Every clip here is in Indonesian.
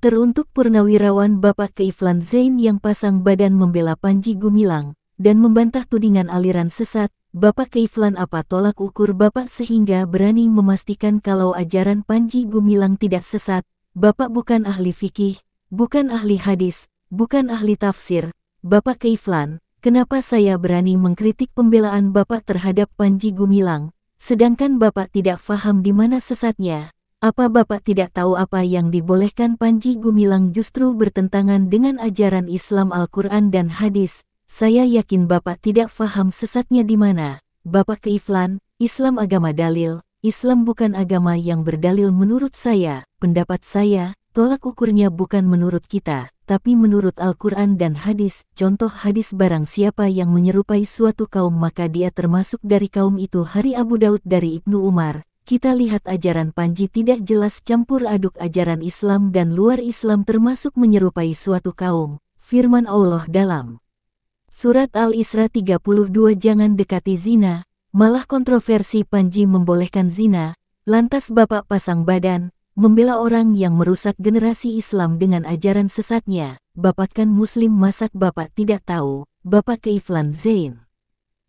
Teruntuk Purnawirawan Bapak Kiflan Zain yang pasang badan membela Panji Gumilang dan membantah tudingan aliran sesat. Bapak Kiflan, apa tolak ukur Bapak sehingga berani memastikan kalau ajaran Panji Gumilang tidak sesat? Bapak bukan ahli fikih, bukan ahli hadis, bukan ahli tafsir. Bapak Kiflan, kenapa saya berani mengkritik pembelaan Bapak terhadap Panji Gumilang, sedangkan Bapak tidak faham di mana sesatnya? Apa Bapak tidak tahu apa yang dibolehkan Panji Gumilang justru bertentangan dengan ajaran Islam Al-Quran dan hadis? Saya yakin Bapak tidak faham sesatnya di mana. Bapak Kiflan, Islam agama dalil, Islam bukan agama yang berdalil menurut saya. Pendapat saya, tolak ukurnya bukan menurut kita, tapi menurut Al-Quran dan hadis. Contoh hadis, barang siapa yang menyerupai suatu kaum maka dia termasuk dari kaum itu. Hari Abu Daud dari Ibnu Umar. Kita lihat ajaran Panji tidak jelas campur aduk ajaran Islam dan luar Islam termasuk menyerupai suatu kaum. Firman Allah dalam Surat Al-Isra 32, jangan dekati zina, malah kontroversi Panji membolehkan zina, lantas Bapak pasang badan, membela orang yang merusak generasi Islam dengan ajaran sesatnya. Bapak kan Muslim, masak Bapak tidak tahu? Bapak Kiflan Zain,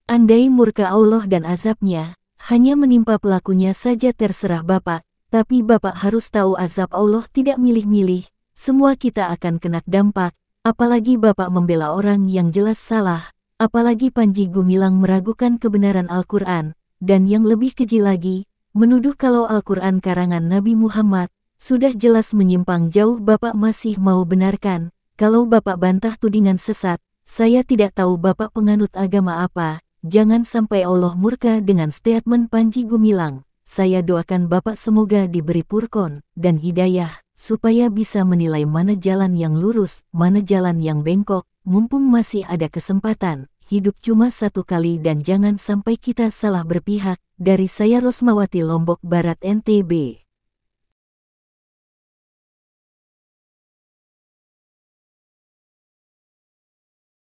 andai murka Allah dan azabnya hanya menimpa pelakunya saja terserah Bapak, tapi Bapak harus tahu azab Allah tidak milih-milih, semua kita akan kena dampak, apalagi Bapak membela orang yang jelas salah, apalagi Panji Gumilang meragukan kebenaran Al-Quran, dan yang lebih keji lagi, menuduh kalau Al-Quran karangan Nabi Muhammad, sudah jelas menyimpang jauh. Bapak masih mau benarkan, kalau Bapak bantah tudingan sesat, saya tidak tahu Bapak penganut agama apa. Jangan sampai Allah murka dengan statement Panji Gumilang. Saya doakan Bapak semoga diberi purkon dan hidayah, supaya bisa menilai mana jalan yang lurus, mana jalan yang bengkok, mumpung masih ada kesempatan. Hidup cuma satu kali dan jangan sampai kita salah berpihak. Dari saya Rosmawati, Lombok Barat, NTB.